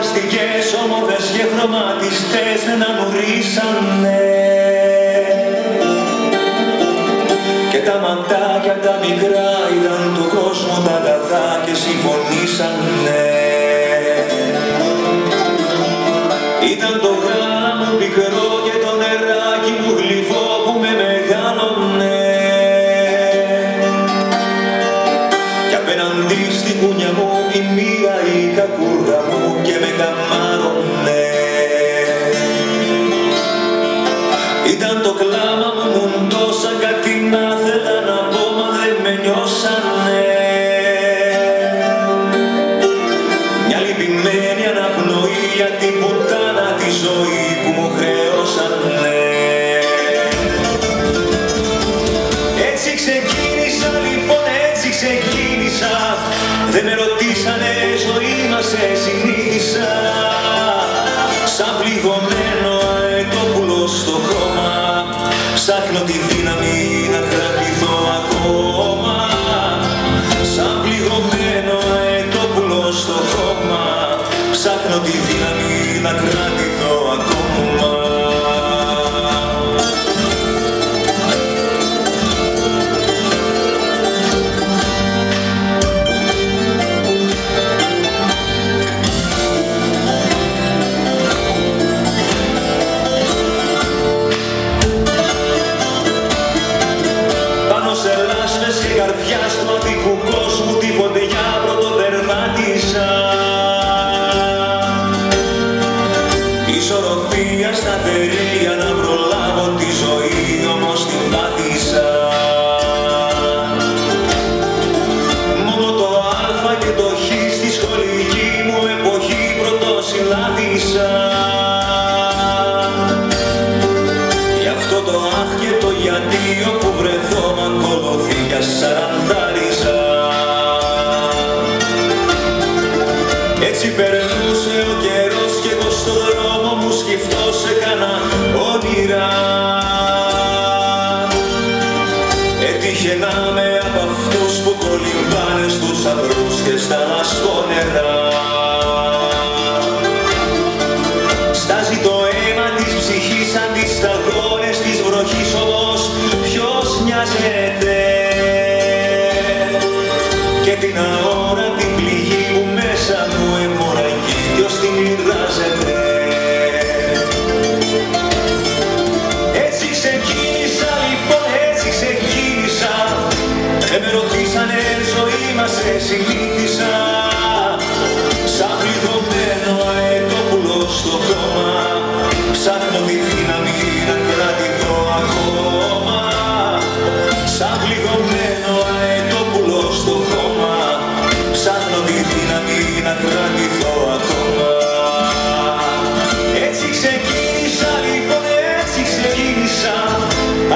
πλαστικές όμορφες και χρωματιστές να μου ρίσανε. Και τα ματάκια τα μικρά είδαν του κόσμου τα αγαθά και συμφωνήσανε. Ήταν το γάλα μου πικρό και το νεράκι μου γλυφό που με μεγάλωνε. Κι απέναντι στην κούνια μου η μοίρα η κακούργα μου και με καμάρωνε. Ήταν το κλάμα μου μουντό σαν κάτι να θέλα να πω μα δεν με νιώσανε. Μια λυπημένη αναπνοή για την πουτάνα τη ζωή που μου χρεώσανε. Έτσι ξεκίνησα λοιπόν, έτσι ξεκίνησα. Δεν με ρωτήσανε, ζωή μας συνήθισα. Σαν πληγωμένο αετόπουλο στο χώμα, ψάχνω τη δύναμη να κρατηθώ ακόμα. Σαν πληγωμένο αετόπουλο στο χώμα, ψάχνω τη δύναμη να κρατηθώ ακόμα. Και καρδιάς του αδικού κόσμου τη φωτιά πρωτοτερμάτισα. Ισορροπία σταθερή για να προλάβω τη ζωή, όμως την πάτησα. Μόνο το α και το χ στη σχολική μου εποχή πρωτοσυλλάβησα. Γι' αυτό το αχ και το γιατί όπου βρεθώ μ' ακολουθεί για σαραντάριζα. Έτσι περνούσε ο καιρός κι εγώ στο δρόμο μου σκυφτός έκανα όνειρα. Έτυχε να είμαι από αυτούς που κολυμπάνε στους αυρούς και στα αστόνερα. Στάζει το αίμα της ψυχής σαν τις σταγόνες της βροχής, όμως ποιος νοιάζεται. Και την αόρατη πληγή που μέσα μου αιμορραγεί, ποιος την μοιράζεται. Έτσι ξεκίνησα λοιπόν, έτσι ξεκίνησα. Δεν με ρωτήσανε, ζωή μας συνήθισα. Σαν πληγωμένο αετόπουλο στο χώμα, ψάχνω τη δύναμη να κρατηθώ ακόμα. Σαν πληγωμένο αετόπουλο στο χώμα, ψάχνω τη δύναμη να κρατηθώ ακόμα. Έτσι ξεκίνησα λοιπόν, έτσι ξεκίνησα.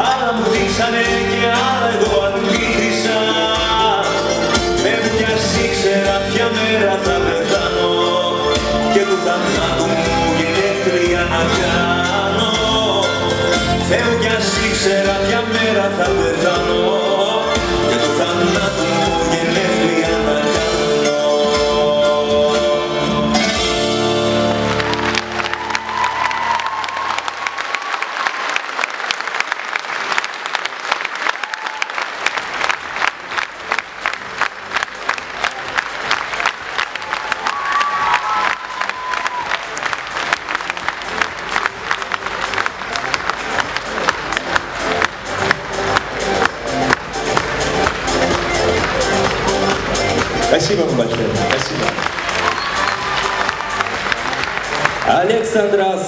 Άλλα μου δείξανε και άλλα εγώ αντίκρισα. Φεύγω κι ας ήξερα ποια μέρα θα πεθάνω και του θανάτου μου γενέθλια να κάνω. Φεύγω κι ας ήξερα ποια μέρα θα πεθάνω και του θανάτου μου γενέθλια να κάνω. Спасибо вам большое. Спасибо. Александрос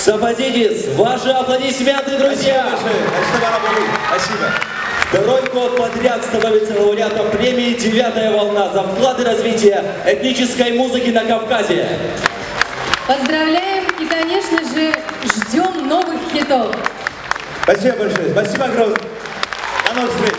Сапозидис. Ваши аплодисменты, друзья. Спасибо. Второй год подряд становится лауреатом премии «Девятая волна» за вклад и развитие этнической музыки на Кавказе. Поздравляем и, конечно же, ждем новых хитов. Спасибо большое. Спасибо огромное. До новых встреч.